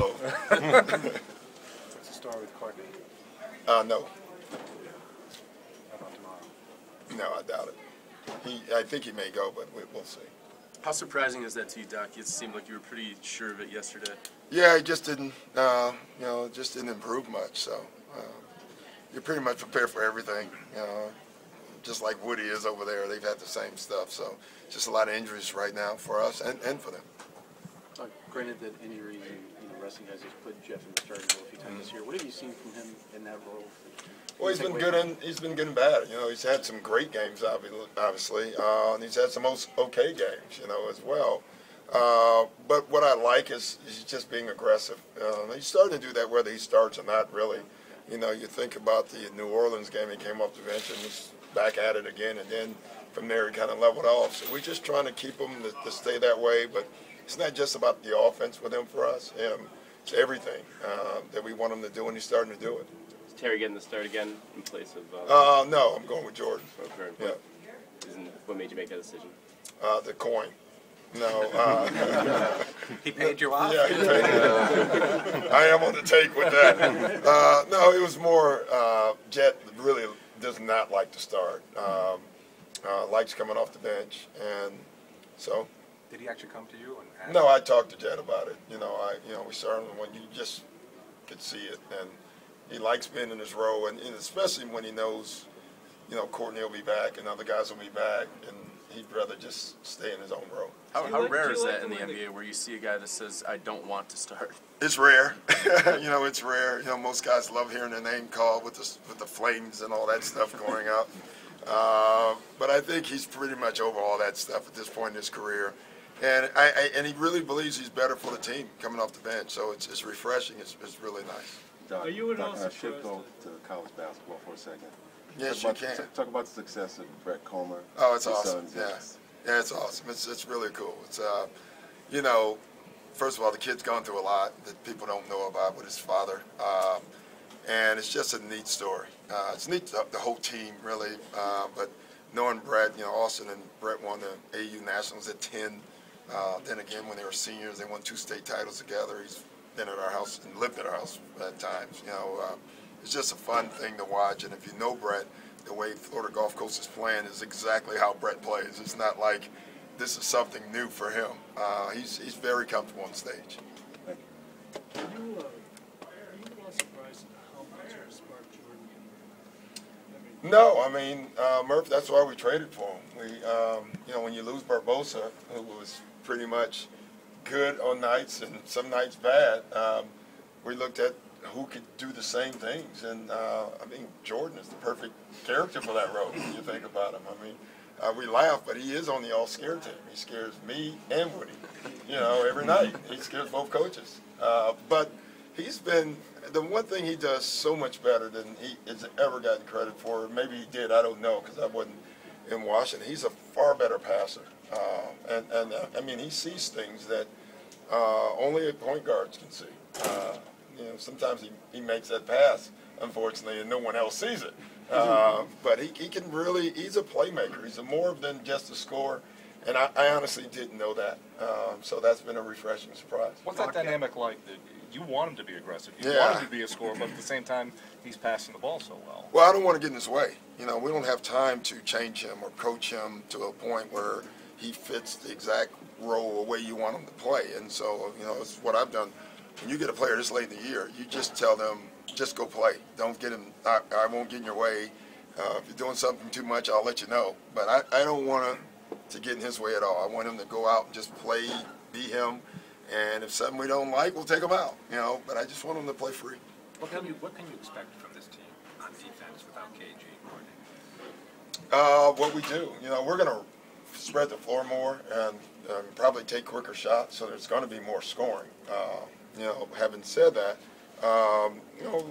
So. What's the story with Courtney? No. How about tomorrow? No, I doubt it. I think he may go, but we'll see. How surprising is that to you, Doc? It seemed like you were pretty sure of it yesterday. Yeah, he just didn't, just didn't improve much. So you're pretty much prepared for everything. Just like Woody is over there, they've had the same stuff. So just a lot of injuries right now for us and for them. Granted that injuries and wrestling guys just put Jeff in the starting role a few times this year. What have you seen from him in that role? Well, he's been good and bad. He's had some great games, obviously, and he's had some okay games, as well. But what I like is he's just being aggressive. He's starting to do that whether he starts or not, really. You think about the New Orleans game, he came off the bench and was back at it again, and then from there he kind of leveled off. So we're just trying to keep him to stay that way, but it's not just about the offense with him for us. It's everything that we want him to do, and he's starting to do it. Is Terry getting the start again in place of? No, I'm going with Jordan. Okay. Yeah. What made you make that decision? The coin. No. He paid you off? Yeah, he paid me. I am on the take with that. No, it was more Jet really does not like to start. Likes coming off the bench, and so. Did he actually come to you and ask? No, I talked to Jet about it. We saw him when you just could see it, and he likes being in his role, and especially when he knows, Courtney will be back and other guys will be back, and he'd rather just stay in his own role. How rare is that in the NBA where you see a guy that says, I don't want to start? It's rare. It's rare. Most guys love hearing their name called with the flames and all that stuff going up. But I think he's pretty much over all that stuff at this point in his career. And he really believes he's better for the team coming off the bench. So it's refreshing. It's really nice. Doc, I should go to college basketball for a second. Yes, you can. Talk about the success of Brett Comer. Oh, it's awesome. Yeah, it's awesome. It's really cool. It's first of all, the kid's gone through a lot that people don't know about with his father, and it's just a neat story. It's neat, the whole team really, but knowing Brett, Austin and Brett won the AU Nationals at 10. Then again, when they were seniors, they won 2 state titles together. He's been at our house and lived at our house at times. It's just a fun thing to watch. And if you know Brett, the way Florida Gulf Coast is playing is exactly how Brett plays. It's not like this is something new for him. He's very comfortable on stage. Are you all surprised at how much of a smart Jordan can be? No, I mean, Murph, that's why we traded for him. When you lose Barbosa, who was pretty much good on nights and some nights bad, we looked at who could do the same things. And, Jordan is the perfect character for that role when you think about him. We laugh, but he is on the all-scare team. He scares me and Woody, every night. He scares both coaches. But he's been, the one thing he does so much better than he has ever gotten credit for, maybe he did, I don't know, because I wasn't in Washington. He's a far better passer. He sees things that only point guards can see. Sometimes he makes that pass, unfortunately, and no one else sees it. But he can really, he's a playmaker. He's more than just a scorer. And I honestly didn't know that. So that's been a refreshing surprise. What's that dynamic like? You want him to be aggressive. You want him to be a scorer, but at the same time, he's passing the ball so well. Well, I don't want to get in his way. We don't have time to change him or coach him to a point where he fits the exact role or way you want him to play. And so, it's what I've done. When you get a player this late in the year, you just tell them, just go play. Don't get him, I won't get in your way. If you're doing something too much, I'll let you know. But I don't want to get in his way at all. I want him to go out and just play, be him. And if something we don't like, we'll take him out. But I just want him to play free. What can you expect from this team on defense without KG and Courtney? What we do, we're going to spread the floor more and probably take quicker shots, so there's going to be more scoring. Having said that,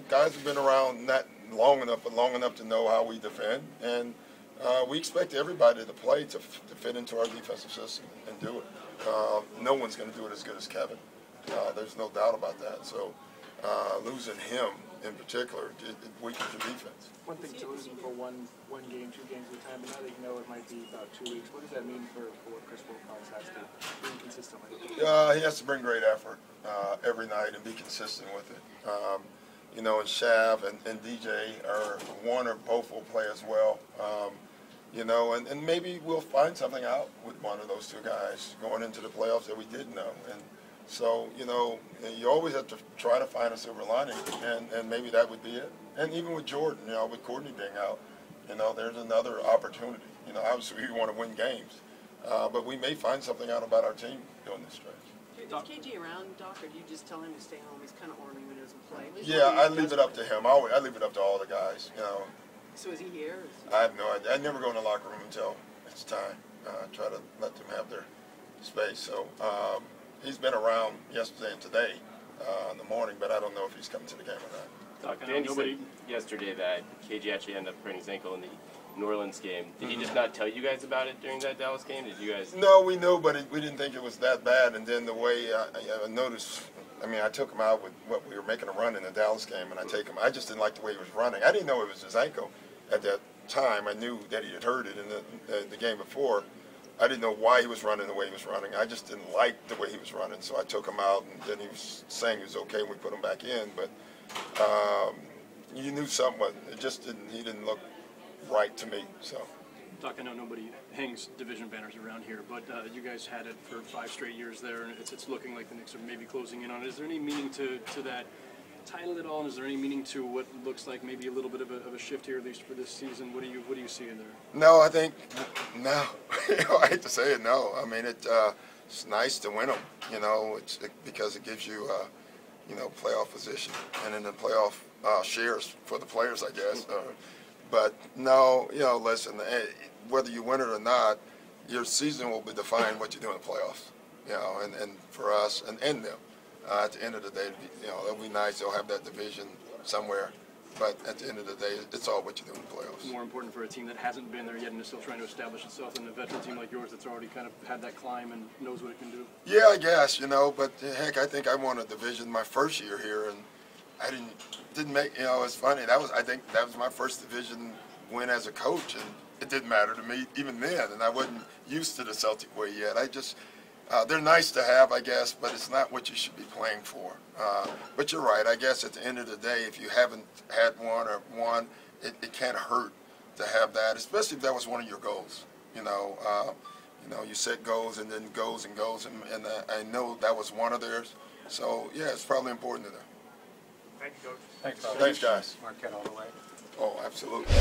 guys have been around not long enough, but long enough to know how we defend, and we expect everybody to play to fit into our defensive system and do it. No one's going to do it as good as Kevin. There's no doubt about that. So losing him in particular, it weakens your defense. One thing to losing for one game, 2 games at a time, but now that you know it might be about 2 weeks, what does that mean for what Chris Wilcox has to do consistently? He has to bring great effort every night and be consistent with it. You know, and Shav and DJ are one or both will play as well. You know, and maybe we'll find something out with one of those 2 guys going into the playoffs that we didn't know. And so, you know, you always have to try to find a silver lining, and maybe that would be it. And even with Jordan, you know, with Courtney being out, you know, there's another opportunity. You know, obviously we want to win games, but we may find something out about our team during this stretch. Is KG around, Doc, or do you just tell him to stay home? He's kind of ornery when he doesn't play. Yeah, I leave it up to him. I leave it up to all the guys, you know. So is he here? I have no idea. I never go in the locker room until it's time. Try to let them have their space. So he's been around yesterday and today in the morning, but I don't know if he's coming to the game or not. Doc, Danny said yesterday that KG actually ended up hurting his ankle in the New Orleans game. Did he just not tell you guys about it during that Dallas game? Did you guys? No, we knew, but we didn't think it was that bad. And then the way I noticed, I mean, I took him out with what we were making a run in the Dallas game, and I just didn't like the way he was running. I didn't know it was his ankle at that time. I knew that he had hurt it in the game before. I didn't know why he was running the way he was running. I just didn't like the way he was running, so I took him out, and then he was saying he was okay, and we put him back in. But you knew something, it just didn't. He didn't look right to me. So, Doc, I know nobody hangs division banners around here, but you guys had it for 5 straight years there, and it's looking like the Knicks are maybe closing in on it. Is there any meaning to that title at all, and is there any meaning to what looks like maybe a little bit of a shift here, at least for this season? What do you see in there? No, I think no. I hate to say it, no. I mean, it's nice to win them, you know, because it gives you you know, playoff position and then the playoff shares for the players, I guess. But no, you know, listen, whether you win it or not, your season will be defined what you do in the playoffs, you know, and for us and them. At the end of the day, you know, it'll be nice. They'll have that division somewhere. But at the end of the day, it's all what you do in the playoffs. More important for a team that hasn't been there yet and is still trying to establish itself than a veteran team like yours that's already kind of had that climb and knows what it can do? Yeah, I guess, you know, but heck, I think I won a division my first year here, and I didn't make, you know, it's funny. I think that was my first division win as a coach, and it didn't matter to me even then, and I wasn't used to the Celtic way yet. They're nice to have, I guess, but it's not what you should be playing for. But you're right. I guess at the end of the day, if you haven't had one or won, it can't hurt to have that, especially if that was one of your goals. You know, you set goals and then goes and goes, and I know that was one of theirs. So yeah, it's probably important to them. Thank you, Coach. Thanks, Doc. Thanks, guys. Marquette all the way. Oh, absolutely.